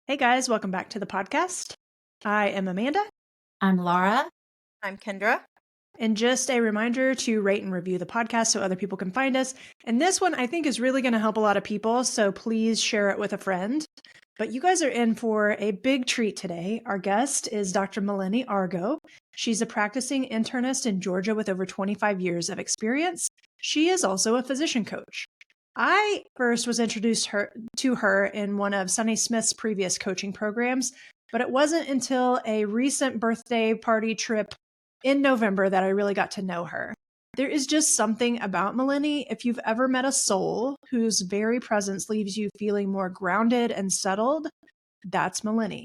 Hey guys, welcome back to the podcast. I am Amanda. I'm Laura. I'm Kendra. And just a reminder to rate and review the podcast so other people can find us. And this one I think is really going to help a lot of people, so please share it with a friend. But you guys are in for a big treat today. Our guest is Dr. Milene Argo. She's a practicing internist in Georgia with over 25 years of experience. She is also a physician coach. I first was introduced to her in one of Sunny Smith's previous coaching programs, but it wasn't until a recent birthday party trip in November that I really got to know her. There is just something about Milene. If you've ever met a soul whose very presence leaves you feeling more grounded and settled, that's Milene.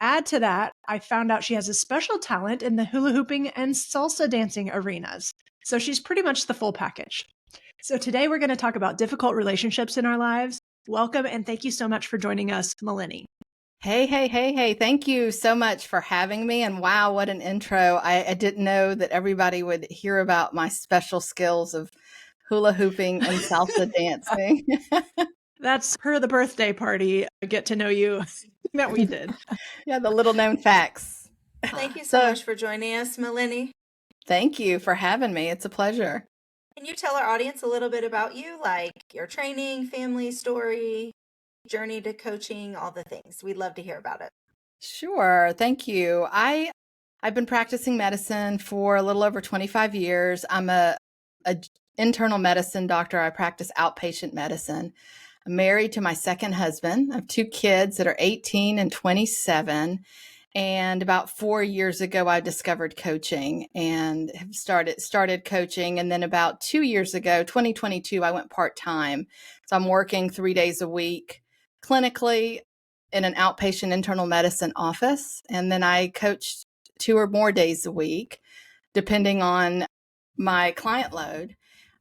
Add to that, I found out she has a special talent in the hula hooping and salsa dancing arenas. So she's pretty much the full package. So today we're going to talk about difficult relationships in our lives. Welcome and thank you so much for joining us, Milene. Hey. Thank you so much for having me. And wow, what an intro. I didn't know that everybody would hear about my special skills of hula hooping and salsa dancing. That's per the birthday party, get to know you that we did. Yeah, the little known facts. Thank you so much for joining us, Milene. Thank you for having me. It's a pleasure. Can you tell our audience a little bit about you, like your training, family story, journey to coaching, all the things? We'd love to hear about it. Sure. Thank you. I've been practicing medicine for a little over 25 years. I'm a internal medicine doctor. I practice outpatient medicine. I'm married to my second husband. I have two kids that are 18 and 27. And about 4 years ago, I discovered coaching and have started coaching. And then about 2 years ago, 2022, I went part-time. So I'm working 3 days a week clinically in an outpatient internal medicine office. And then I coach 2 or more days a week, depending on my client load.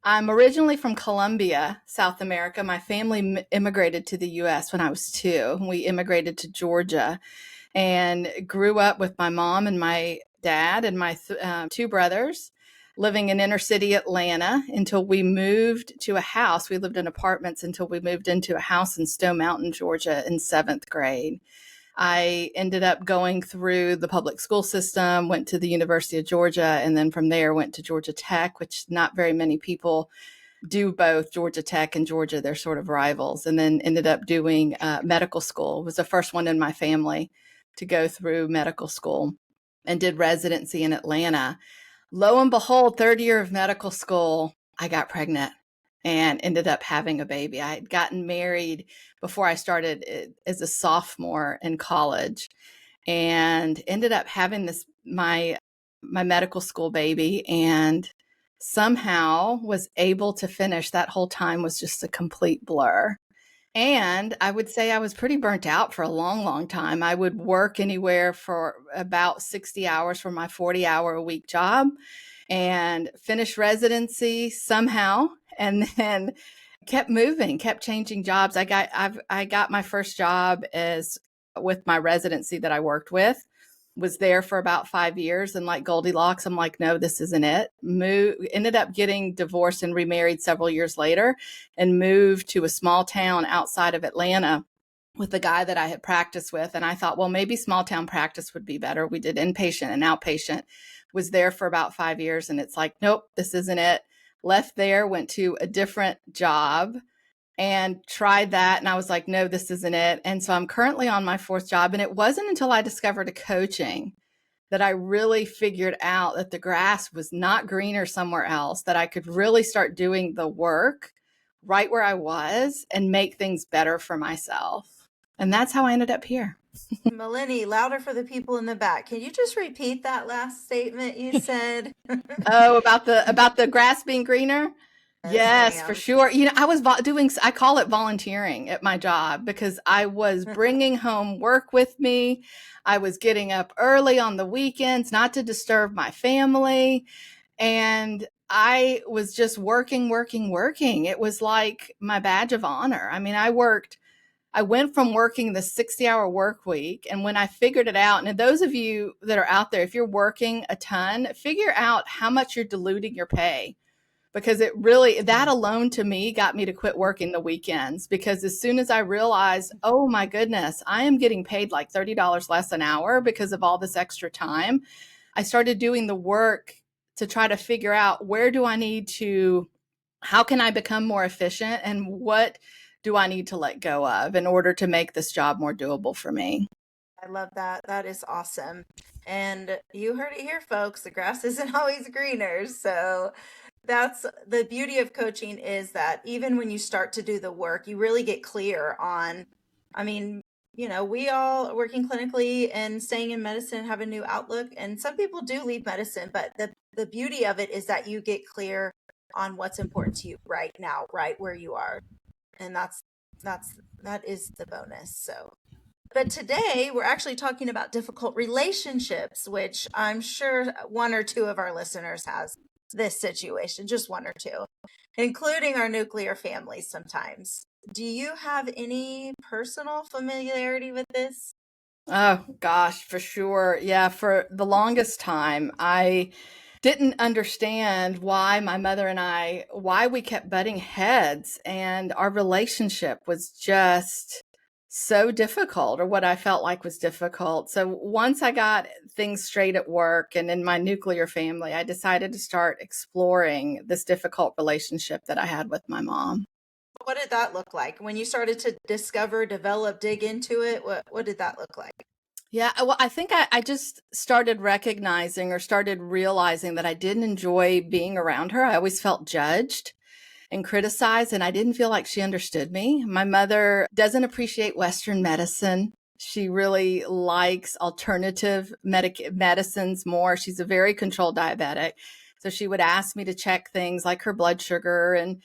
I'm originally from Colombia, South America. My family immigrated to the U.S. when I was 2. We immigrated to Georgia and grew up with my mom and my dad and my 2 brothers living in inner city Atlanta until we moved to a house. We lived in apartments until we moved into a house in Stone Mountain, Georgia in 7th grade. I ended up going through the public school system, went to the University of Georgia, and then from there went to Georgia Tech, which not very many people do both. Georgia Tech and Georgia, they're sort of rivals, and then ended up doing medical school. Was the first one in my family to go through medical school and did residency in Atlanta. Lo and behold, 3rd year of medical school, I got pregnant and ended up having a baby. I had gotten married before I started as a sophomore in college and ended up having my medical school baby, and somehow was able to finish. That whole time was just a complete blur. And I would say I was pretty burnt out for a long, long time. I would work anywhere for about 60 hours for my 40-hour-a-week job and finish residency somehow, and then kept moving, kept changing jobs. I got my first job with my residency that I worked with. Was there for about 5 years, and like Goldilocks, I'm like, no, this isn't it. Ended up getting divorced and remarried several years later and moved to a small town outside of Atlanta with the guy that I had practiced with. And I thought, well, maybe small town practice would be better. We did inpatient and outpatient. Was there for about 5 years, and it's like, nope, this isn't it. Left there, went to a different job and tried that. And I was like, no, this isn't it. And so I'm currently on my 4th job. And it wasn't until I discovered a coaching that I really figured out that the grass was not greener somewhere else, that I could really start doing the work right where I was and make things better for myself. And that's how I ended up here. Milene, louder for the people in the back. Can you just repeat that last statement you said? Oh, about the grass being greener? Yes, for sure. I was I call it volunteering at my job, because I was bringing home work with me. I was getting up early on the weekends, not to disturb my family. And I was just working. It was like my badge of honor. I mean, I went from working the 60-hour work week. And when I figured it out, and those of you that are out there, if you're working a ton, figure out how much you're diluting your pay. because it really, that alone to me got me to quit working the weekends, because as soon as I realized, oh my goodness, I am getting paid like $30 less an hour because of all this extra time, I started doing the work to try to figure out, where do I need to, how can I become more efficient, and what do I need to let go of in order to make this job more doable for me? I love that. That is awesome. And you heard it here, folks. The grass isn't always greener. So that's the beauty of coaching, is that even when you start to do the work, you really get clear on, I mean, we all working clinically and staying in medicine have a new outlook. And some people do leave medicine, but the beauty of it is that you get clear on what's important to you right now, right where you are. And that is the bonus. So, but today we're actually talking about difficult relationships, which I'm sure one or two of our listeners has this situation, just one or two, including our nuclear families sometimes. Do you have any personal familiarity with this? Oh gosh, for sure. Yeah, for the longest time, I didn't understand why my mother and I, why we kept butting heads, and our relationship was just so difficult, or what I felt like was difficult. So once I got things straight at work and in my nuclear family, I decided to start exploring this difficult relationship that I had with my mom. What did that look like when you started to discover, develop, dig into it? What did that look like? Yeah, well, I think I just started recognizing, or started realizing, that I didn't enjoy being around her. I always felt judged and criticized, and I didn't feel like she understood me. My mother doesn't appreciate Western medicine. She really likes alternative medicines more. She's a very controlled diabetic. So she would ask me to check things like her blood sugar and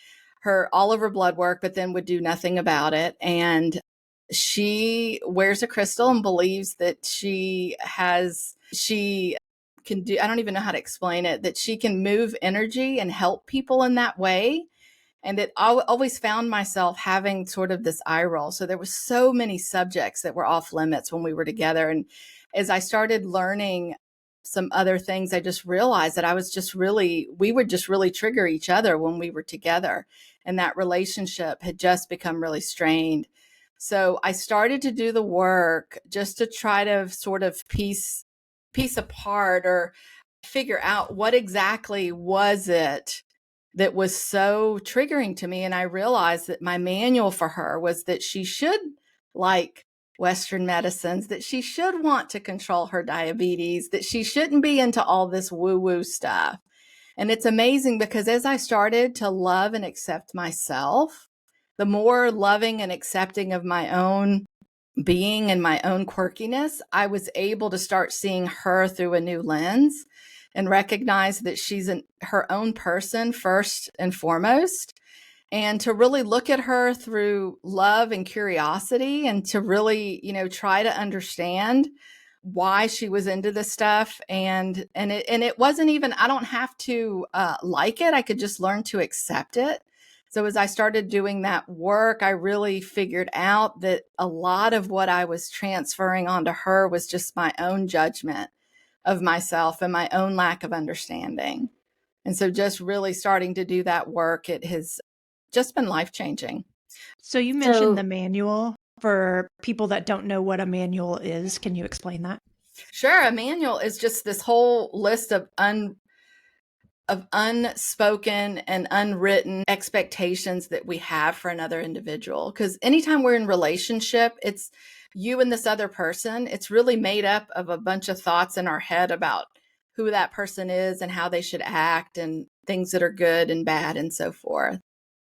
all of her blood work, but then would do nothing about it. And she wears a crystal and believes that she can do, I don't even know how to explain it, that she can move energy and help people in that way. And it always found myself having sort of this eye roll. So there was so many subjects that were off limits when we were together. And as I started learning some other things, I just realized that we would just really trigger each other when we were together. And that relationship had just become really strained. So I started to do the work just to try to sort of piece apart, or figure out what exactly was it that was so triggering to me. And I realized that my manual for her was that she should like Western medicines, that she should want to control her diabetes, that she shouldn't be into all this woo-woo stuff. And it's amazing, because as I started to love and accept myself, the more loving and accepting of my own being and my own quirkiness, I was able to start seeing her through a new lens, and recognize that she's her own person first and foremost, and to really look at her through love and curiosity, and to really, try to understand why she was into this stuff. And it wasn't even, I don't have to like it. I could just learn to accept it. So as I started doing that work, I really figured out that a lot of what I was transferring onto her was just my own judgment of myself and my own lack of understanding. And so just really starting to do that work, it has just been life-changing. So you mentioned the manual. For people that don't know what a manual is, can you explain that? Sure. A manual is just this whole list of unspoken and unwritten expectations that we have for another individual. Because anytime we're in relationship, it's you and this other person. It's really made up of a bunch of thoughts in our head about who that person is and how they should act, and things that are good and bad and so forth.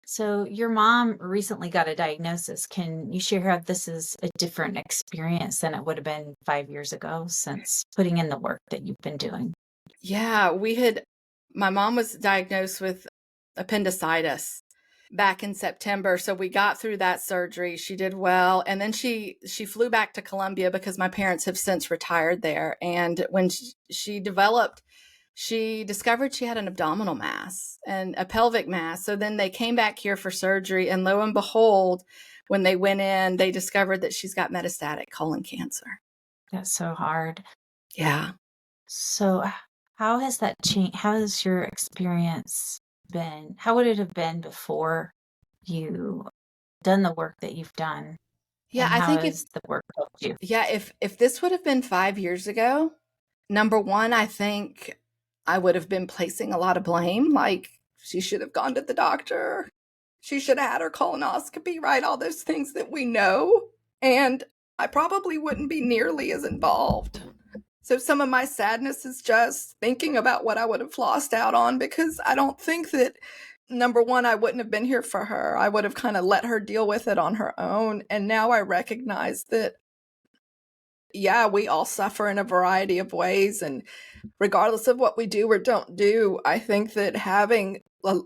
So your mom recently got a diagnosis. Can you share how this is a different experience than it would have been 5 years ago, since putting in the work that you've been doing? Yeah, my mom was diagnosed with appendicitis back in September. So we got through that surgery. She did well. And then she flew back to Columbia, because my parents have since retired there. And when she discovered she had an abdominal mass and a pelvic mass. So then they came back here for surgery. And lo and behold, when they went in, they discovered that she's got metastatic colon cancer. That's so hard. Yeah. So how has that changed? How has your experience it have been before you done the work that you've done? Yeah, And I how think if has the work helped you? yeah, if this would have been 5 years ago, number one, I think I would have been placing a lot of blame, like she should have gone to the doctor. She should have had her colonoscopy, right? All those things that we know. And I probably wouldn't be nearly as involved. So some of my sadness is just thinking about what I would have lost out on, because I don't think that, number one, I wouldn't have been here for her. I would have kind of let her deal with it on her own. And now I recognize that, yeah, we all suffer in a variety of ways. And regardless of what we do or don't do, I think that having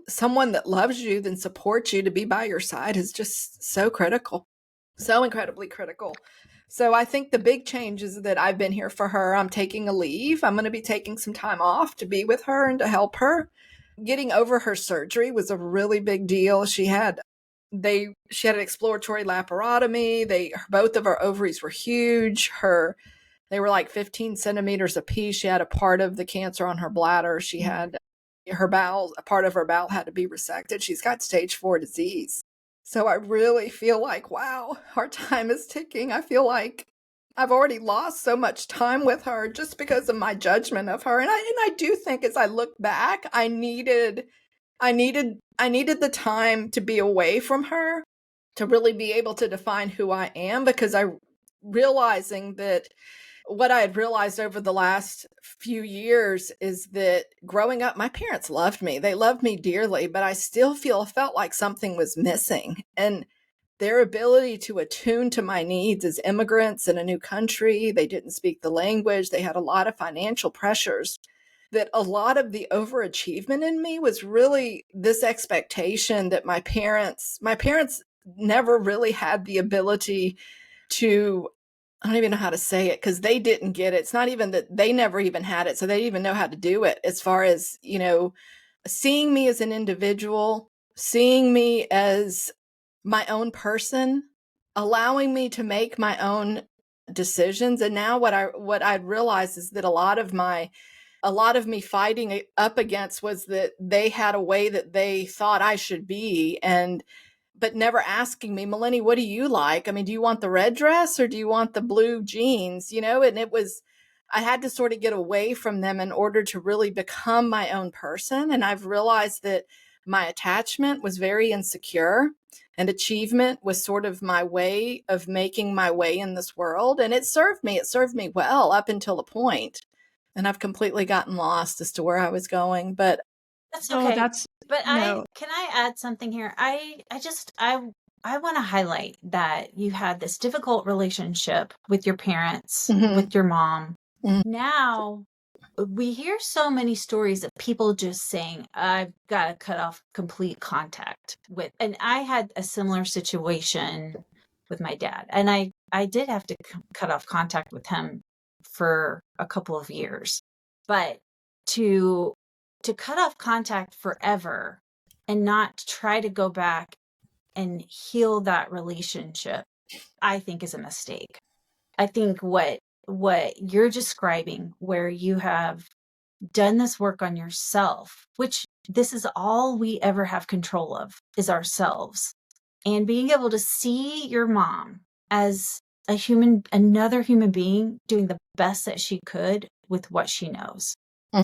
someone that loves you and supports you to be by your side is just so critical, so incredibly critical. So I think the big change is that I've been here for her. I'm taking a leave. I'm going to be taking some time off to be with her and to help her. Getting over her surgery was a really big deal. She had an exploratory laparotomy. Both of her ovaries were huge. They were like 15 centimeters apiece. She had a part of the cancer on her bladder. She had a part of her bowel had to be resected. She's got stage 4 disease. So I really feel like, wow, our time is ticking. I feel like I've already lost so much time with her just because of my judgment of her. And I do think, as I look back, I needed the time to be away from her, to really be able to define who I am, because realizing that what I had realized over the last few years is that growing up, my parents loved me. They loved me dearly, but I still felt like something was missing. And their ability to attune to my needs as immigrants in a new country, they didn't speak the language. They had a lot of financial pressures. That a lot of the overachievement in me was really this expectation that my parents never really had the ability to, I don't even know how to say it, because they didn't get it. It's not even that they never even had it, so they didn't even know how to do it, as far as, seeing me as an individual, seeing me as my own person, allowing me to make my own decisions. And now what I'd realized is that a lot of me fighting up against was that they had a way that they thought I should be, but never asking me, Milene, what do you like? I mean, do you want the red dress or do you want the blue jeans? And I had to sort of get away from them in order to really become my own person. And I've realized that my attachment was very insecure, and achievement was sort of my way of making my way in this world. And it served me well up until a point. And I've completely gotten lost as to where I was going, but That's Oh, okay. that's But no. can I add something here? I want to highlight that you had this difficult relationship with your parents, with your mom. Mhm. Now we hear so many stories of people just saying, I've got to cut off complete contact with, and I had a similar situation with my dad. And I did have to cut off contact with him for a couple of years, but to cut off contact forever and not try to go back and heal that relationship, I think is a mistake. I think what you're describing, where you have done this work on yourself, which this is all we ever have control of, is ourselves, and being able to see your mom as another human being doing the best that she could with what she knows,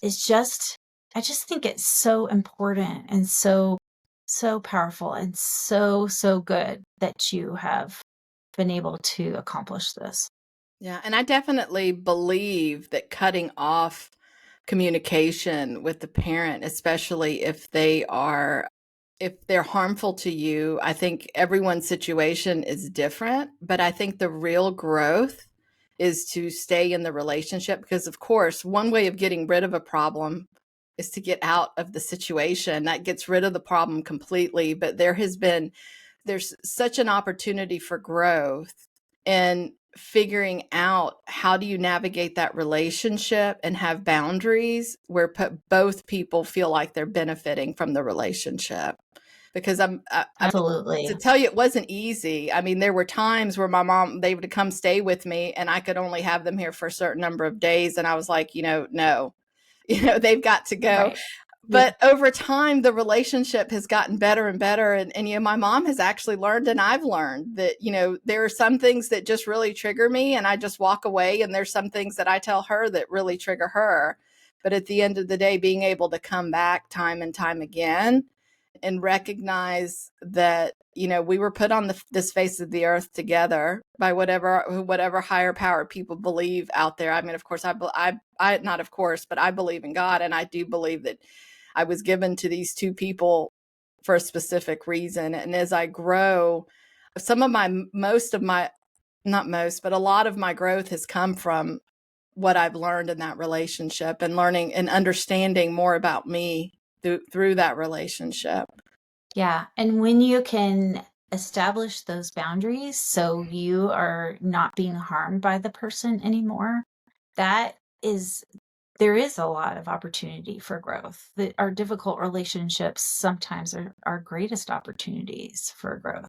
is just, I just think it's so important and so powerful and so good that you have been able to accomplish this. Yeah, and I definitely believe that cutting off communication with the parent, especially if they're harmful to you, I think everyone's situation is different, but I think the real growth is to stay in the relationship, because of course, one way of getting rid of a problem is to get out of the situation. That gets rid of the problem completely, but there's such an opportunity for growth and figuring out how do you navigate that relationship and have boundaries where both people feel like they're benefiting from the relationship. Because Absolutely. to tell you, it wasn't easy. I mean, there were times where my mom, they would come stay with me and I could only have them here for a certain number of days. And I was like, no, they've got to go. Right. But over time, the relationship has gotten better and better. And, you know, my mom has actually learned, and I've learned that, you know, there are some things that just really trigger me and I just walk away. And there's some things that I tell her that really trigger her. But at the end of the day, being able to come back time and time again and recognize that, you know, we were put on this face of the earth together by whatever higher power people believe out there. I mean, of course, I not of course, but I believe in God. And I do believe that I was given to these two people for a specific reason. And as I grow, not most, but a lot of my growth has come from what I've learned in that relationship and learning and understanding more about me through that relationship. Yeah. And when you can establish those boundaries so you are not being harmed by the person anymore, there is a lot of opportunity for growth. Our difficult relationships sometimes are our greatest opportunities for growth.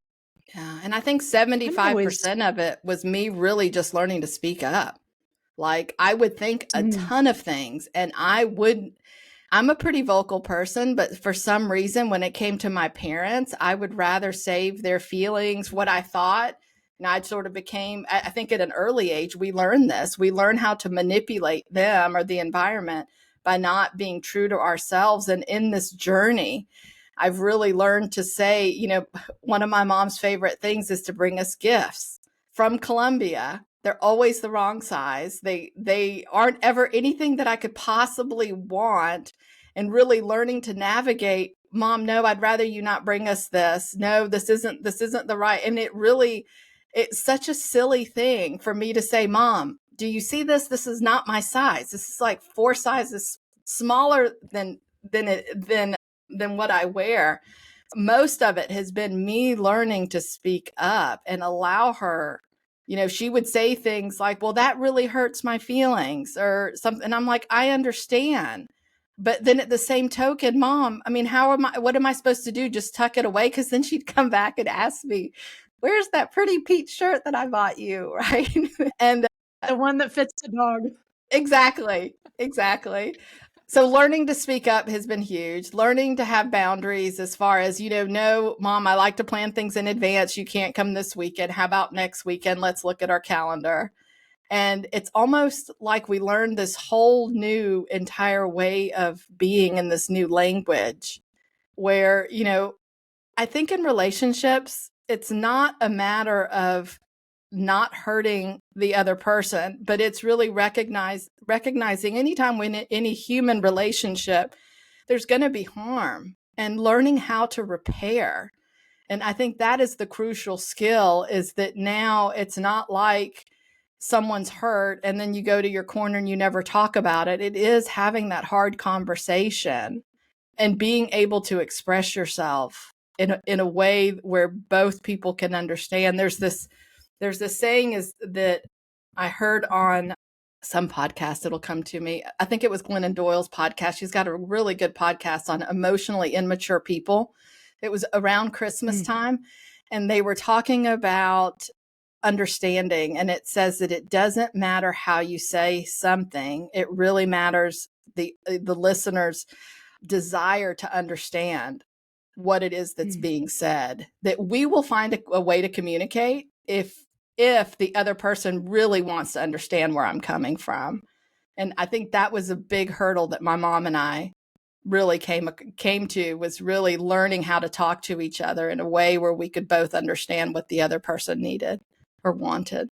Yeah. And I think 75% of it was me really just learning to speak up. Like I would think a ton of things and I'm a pretty vocal person, but for some reason, when it came to my parents, I would rather save their feelings, what I thought. And I sort of became, I think at an early age, we learn this. We learn how to manipulate them or the environment by not being true to ourselves. And in this journey, I've really learned to say, you know, one of my mom's favorite things is to bring us gifts from Colombia. They're always the wrong size. They aren't ever anything that I could possibly want. And really learning to navigate, Mom, no, I'd rather you not bring us this. No, this isn't the right. And it's such a silly thing for me to say, Mom, do you see this? This is not my size. This is like 4 sizes smaller than what I wear. Most of it has been me learning to speak up and allow her. You know, she would say things like, well, that really hurts my feelings or something. And I'm like, I understand. But then at the same token, Mom, I mean, what am I supposed to do? Just tuck it away? Because then she'd come back and ask me, where's that pretty peach shirt that I bought you? Right. And the one that fits the dog. Exactly. So learning to speak up has been huge. Learning to have boundaries as far as, you know, no, Mom, I like to plan things in advance. You can't come this weekend. How about next weekend? Let's look at our calendar. And it's almost like we learned this whole new entire way of being in this new language where, you know, I think in relationships, it's not a matter of not hurting the other person, but it's really recognizing anytime when any human relationship, there's going to be harm and learning how to repair. And I think that is the crucial skill is that now it's not like someone's hurt and then you go to your corner and you never talk about it. It is having that hard conversation and being able to express yourself in a way where both people can understand. There's this saying is that I heard on some podcast, it'll come to me. I think it was Glennon Doyle's podcast. She's got a really good podcast on emotionally immature people. It was around Christmas time, and they were talking about understanding. And it says that it doesn't matter how you say something. It really matters the listener's desire to understand what it is that's being said, that we will find a way to communicate if the other person really wants to understand where I'm coming from. And I think that was a big hurdle that my mom and I really came to, was really learning how to talk to each other in a way where we could both understand what the other person needed or wanted.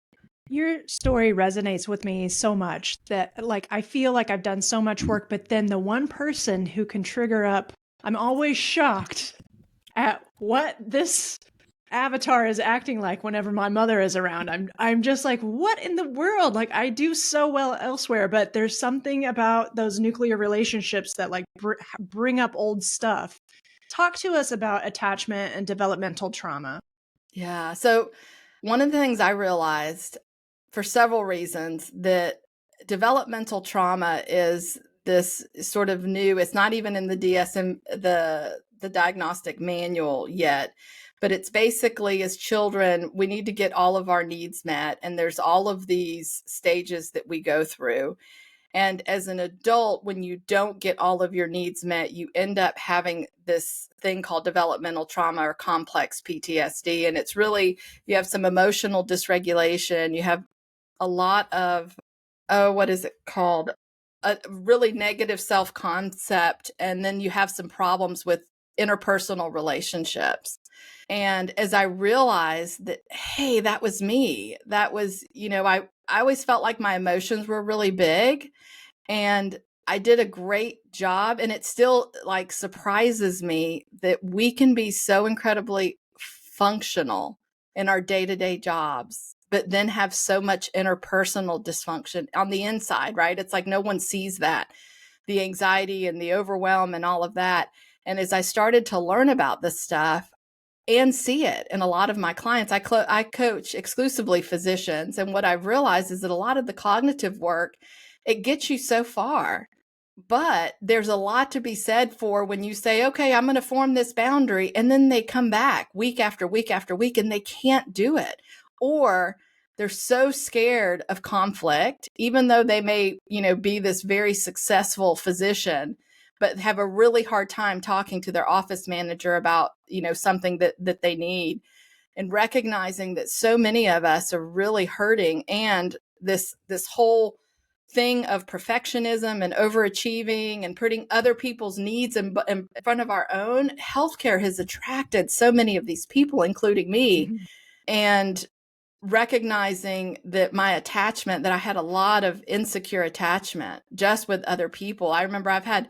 Your story resonates with me so much that like I feel like I've done so much work, but then the one person who can trigger up, I'm always shocked at what this avatar is acting like whenever my mother is around. I'm just like, what in the world? Like I do so well elsewhere, but there's something about those nuclear relationships that like bring up old stuff. Talk to us about attachment and developmental trauma. Yeah. So one of the things I realized for several reasons that developmental trauma is this sort of new, it's not even in the DSM, the diagnostic manual yet, but it's basically as children, we need to get all of our needs met. And there's all of these stages that we go through. And as an adult, when you don't get all of your needs met, you end up having this thing called developmental trauma or complex PTSD. And it's really, you have some emotional dysregulation. You have a lot of, what is it called? A really negative self-concept. And then you have some problems with interpersonal relationships. And as I realized that, hey, that was me, that was, I always felt like my emotions were really big. And I did a great job. And it still like surprises me that we can be so incredibly functional in our day-to-day jobs, but then have so much interpersonal dysfunction on the inside, right? It's like no one sees that, the anxiety and the overwhelm and all of that. And as I started to learn about this stuff and see it in a lot of my clients, I coach exclusively physicians. And what I've realized is that a lot of the cognitive work, it gets you so far. But there's a lot to be said for when you say, okay, I'm going to form this boundary, and then they come back week after week after week and they can't do it. Or they're so scared of conflict, even though they may, be this very successful physician, but have a really hard time talking to their office manager about, something that they need, and recognizing that so many of us are really hurting. And this whole thing of perfectionism and overachieving and putting other people's needs in front of our own, healthcare has attracted so many of these people, including me. Mm-hmm. And recognizing that my attachment, that I had a lot of insecure attachment just with other people. I remember I've had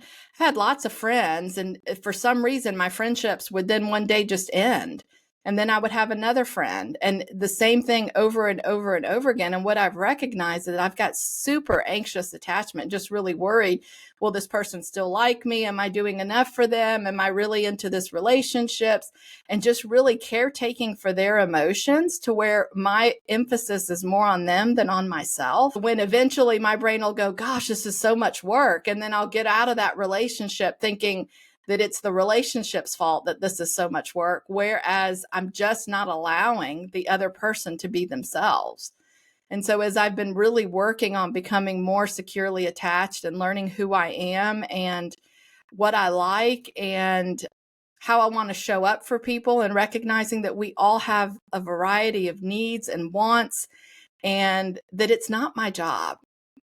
lots of friends, and for some reason my friendships would then one day just end. And then I would have another friend, and the same thing over and over and over again. And what I've recognized is that I've got super anxious attachment, just really worried, will this person still like me? Am I doing enough for them? Am I really into this relationships? And just really caretaking for their emotions, to where my emphasis is more on them than on myself. When eventually my brain will go, gosh, this is so much work. And then I'll get out of that relationship thinking that it's the relationship's fault that this is so much work, whereas I'm just not allowing the other person to be themselves. And so as I've been really working on becoming more securely attached and learning who I am and what I like and how I want to show up for people, and recognizing that we all have a variety of needs and wants, and that it's not my job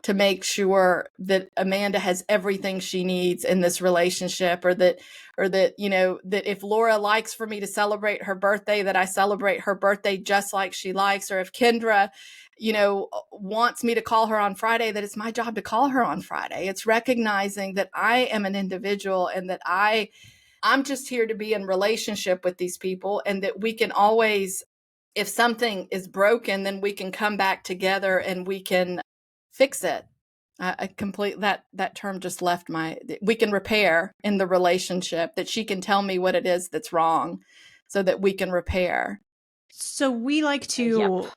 to make sure that Amanda has everything she needs in this relationship, or that, that if Laura likes for me to celebrate her birthday, that I celebrate her birthday just like she likes, or if Kendra, wants me to call her on Friday, that it's my job to call her on Friday. It's recognizing that I am an individual, and that I'm just here to be in relationship with these people, and that we can always, if something is broken, then we can come back together and we can fix it. That term just left we can repair in the relationship, that she can tell me what it is that's wrong so that we can repair. So we like to,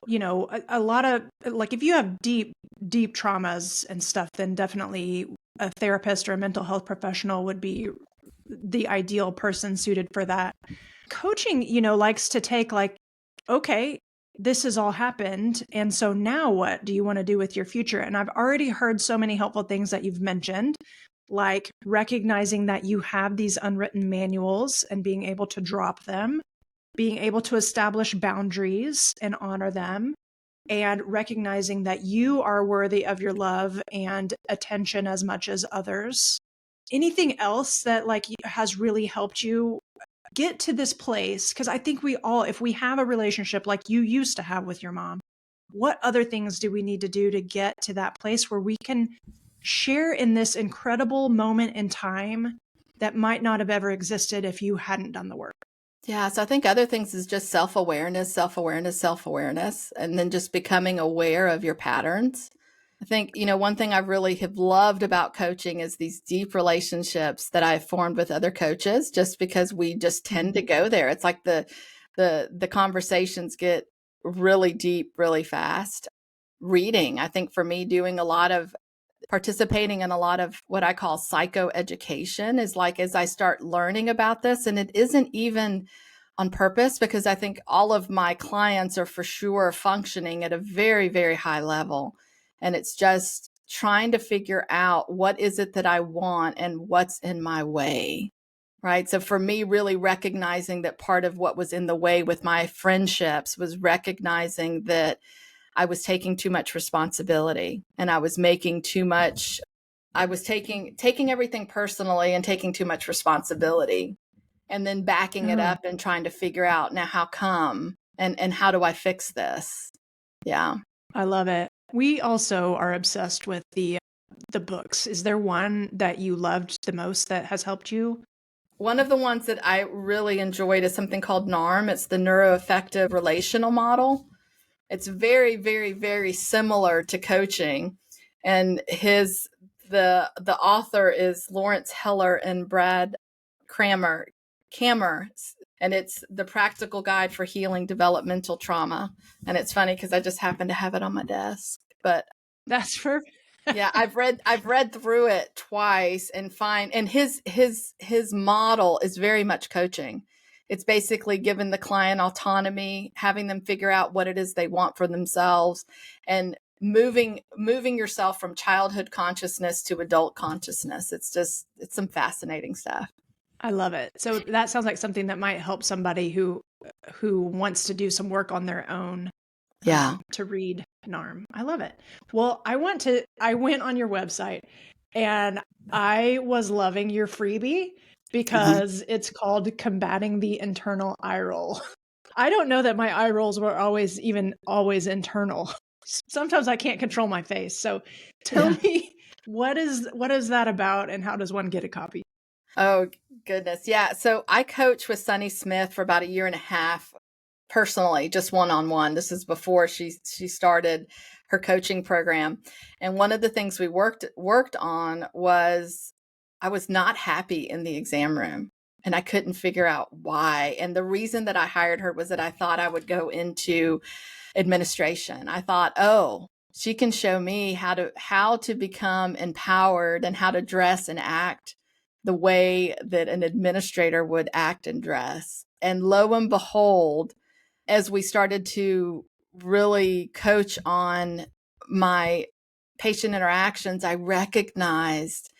a lot of, like, if you have deep traumas and stuff, then definitely a therapist or a mental health professional would be the ideal person suited for that. Coaching, likes to take like, okay, this has all happened. And so now what do you want to do with your future? And I've already heard so many helpful things that you've mentioned, like recognizing that you have these unwritten manuals and being able to drop them, being able to establish boundaries and honor them, and recognizing that you are worthy of your love and attention as much as others. Anything else that has really helped you get to this place? Because I think we all, if we have a relationship like you used to have with your mom, what other things do we need to do to get to that place where we can share in this incredible moment in time that might not have ever existed if you hadn't done the work? Yeah, so I think other things is just self-awareness, and then just becoming aware of your patterns. I think, one thing I really have loved about coaching is these deep relationships that I've formed with other coaches, just because we just tend to go there. It's like the conversations get really deep, really fast. Reading, I think for me, participating in a lot of what I call psychoeducation is like, as I start learning about this, and it isn't even on purpose, because I think all of my clients are for sure functioning at a very, very high level. And it's just trying to figure out what is it that I want and what's in my way. Right. So for me, really recognizing that part of what was in the way with my friendships was recognizing that I was taking too much responsibility and I was making too much. I was taking everything personally and taking too much responsibility, and then backing it up and trying to figure out, now how come and how do I fix this? Yeah. I love it. We also are obsessed with the books. Is there one that you loved the most that has helped you? One of the ones that I really enjoyed is something called NARM. It's the Neuroaffective Relational Model. It's very, very, very similar to coaching. And the author is Lawrence Heller and Brad Kammer. And it's the practical guide for healing developmental trauma. And it's funny because I just happen to have it on my desk. But that's perfect. Yeah, I've read through it twice and his model is very much coaching. It's basically giving the client autonomy, having them figure out what it is they want for themselves, and moving yourself from childhood consciousness to adult consciousness. It's some fascinating stuff. I love it. So that sounds like something that might help somebody who wants to do some work on their own. Yeah. To read NARM. I love it. Well, I went on your website and I was loving your freebie because it's called Combating the Internal Eye Roll. I don't know that my eye rolls were always internal. Sometimes I can't control my face. So tell me, what is that about and how does one get a copy? Oh, goodness. Yeah. So I coached with Sunny Smith for about a year and a half. Personally, just one-on-one. This is before she started her coaching program. And one of the things we worked on was I was not happy in the exam room and I couldn't figure out why. And the reason that I hired her was that I thought I would go into administration. I thought, oh, she can show me how to become empowered and how to dress and act the way that an administrator would act and dress. And lo and behold, as we started to really coach on my patient interactions, I recognized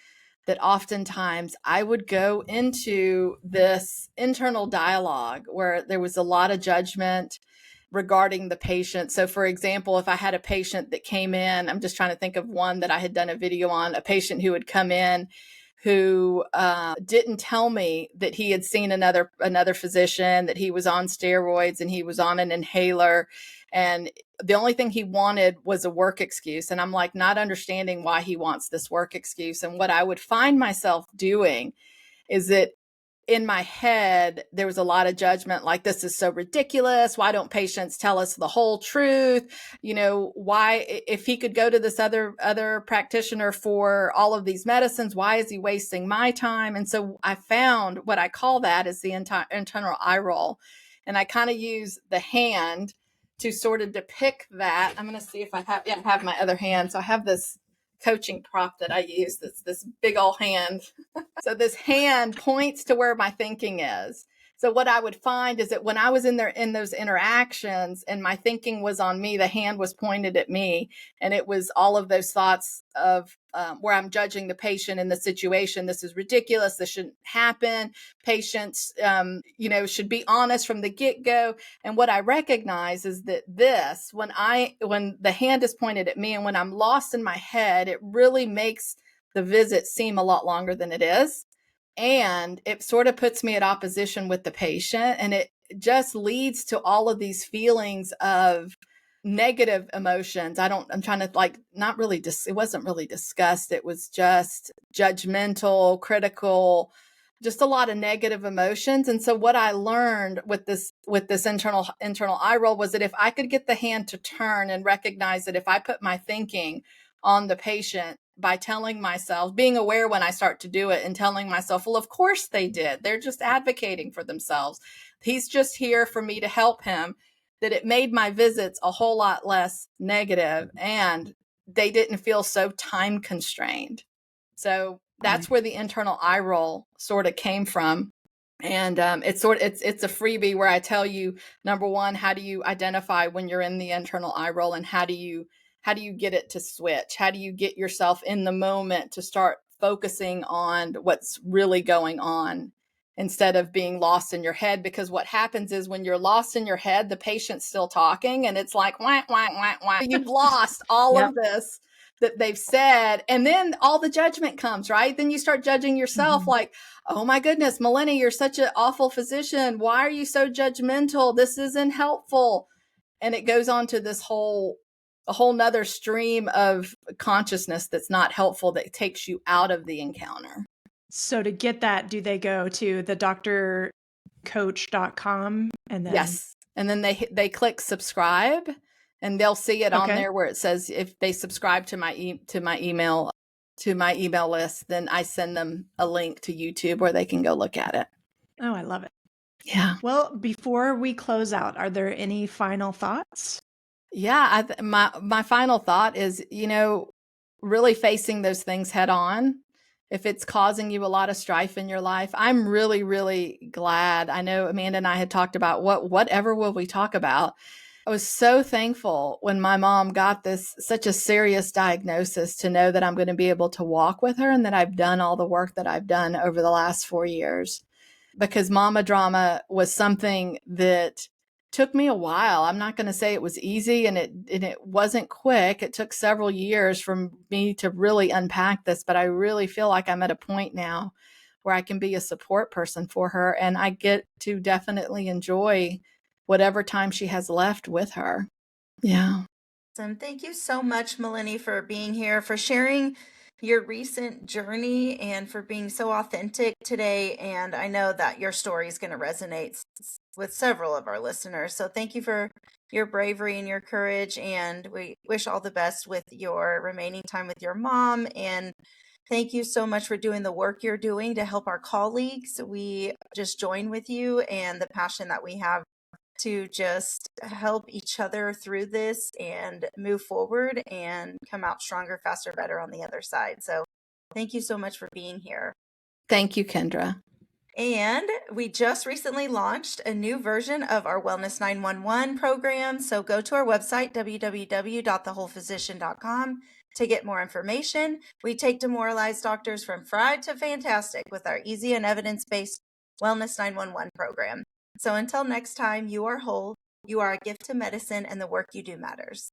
that oftentimes I would go into this internal dialogue where there was a lot of judgment regarding the patient. So for example, if I had a patient that came in, I'm just trying to think of one that I had done a video on, a patient who had come in who didn't tell me that he had seen another physician, that he was on steroids and he was on an inhaler. And the only thing he wanted was a work excuse. And I'm like, not understanding why he wants this work excuse. And what I would find myself doing is that in my head, there was a lot of judgment, like, this is so ridiculous. Why don't patients tell us the whole truth? You know, why, if he could go to this other practitioner for all of these medicines, why is he wasting my time? And so I found what I call that is the internal eye roll. And I kind of use the hand to sort of depict that. I'm going to see if I have my other hand. So I have this coaching prop that I use. That's this big old hand. So this hand points to where my thinking is. So what I would find is that when I was in those interactions and my thinking was on me, the hand was pointed at me. And it was all of those thoughts of where I'm judging the patient in the situation. This is ridiculous. This shouldn't happen. Patients, should be honest from the get-go. And what I recognize is that when the hand is pointed at me and when I'm lost in my head, it really makes the visit seem a lot longer than it is. And it sort of puts me at opposition with the patient. And it just leads to all of these feelings of negative emotions. I'm trying to it wasn't really disgust. It was just judgmental, critical, just a lot of negative emotions. And so what I learned with this internal eye roll was that if I could get the hand to turn and recognize that if I put my thinking on the patient by telling myself, being aware when I start to do it and telling myself, well, of course they did. They're just advocating for themselves. He's just here for me to help him. That it made my visits a whole lot less negative and they didn't feel so time constrained. So that's where the internal eye roll sort of came from. And it's a freebie where I tell you, number one, how do you identify when you're in the internal eye roll and how do you how do you get it to switch? How do you get yourself in the moment to start focusing on what's really going on instead of being lost in your head? Because what happens is when you're lost in your head, the patient's still talking and it's like, wah, wah, wah, wah. You've lost all Yep. of this that they've said. And then all the judgment comes, right? Then you start judging yourself like, oh my goodness, Milene, you're such an awful physician. Why are you so judgmental? This isn't helpful. And it goes on to a whole nother stream of consciousness that's not helpful, that takes you out of the encounter. So to get that, do they go to the drcoach.com and then? Yes. And then they click subscribe and they'll see it on Okay. there where it says, if they subscribe to my email list, then I send them a link to YouTube where they can go look at it. Oh, I love it. Yeah. Well, before we close out, are there any final thoughts? Yeah. My final thought is, really facing those things head on. If it's causing you a lot of strife in your life, I'm really, really glad. I know Amanda and I had talked about whatever will we talk about. I was so thankful when my mom got such a serious diagnosis, to know that I'm going to be able to walk with her and that I've done all the work that I've done over the last 4 years. Because mama drama was something that took me a while. I'm not going to say it was easy, and it wasn't quick. It took several years for me to really unpack this, but I really feel like I'm at a point now where I can be a support person for her, and I get to definitely enjoy whatever time she has left with her. Yeah. Awesome. Thank you so much, Milene, for being here, for sharing your recent journey, and for being so authentic today. And I know that your story is going to resonate with several of our listeners. So thank you for your bravery and your courage. And we wish all the best with your remaining time with your mom. And thank you so much for doing the work you're doing to help our colleagues. We just join with you and the passion that we have to just help each other through this and move forward and come out stronger, faster, better on the other side. So thank you so much for being here. Thank you, Kendra. And we just recently launched a new version of our Wellness 911 program. So go to our website, www.thewholephysician.com, to get more information. We take demoralized doctors from fried to fantastic with our easy and evidence-based Wellness 911 program. So until next time, you are whole, you are a gift to medicine, and the work you do matters.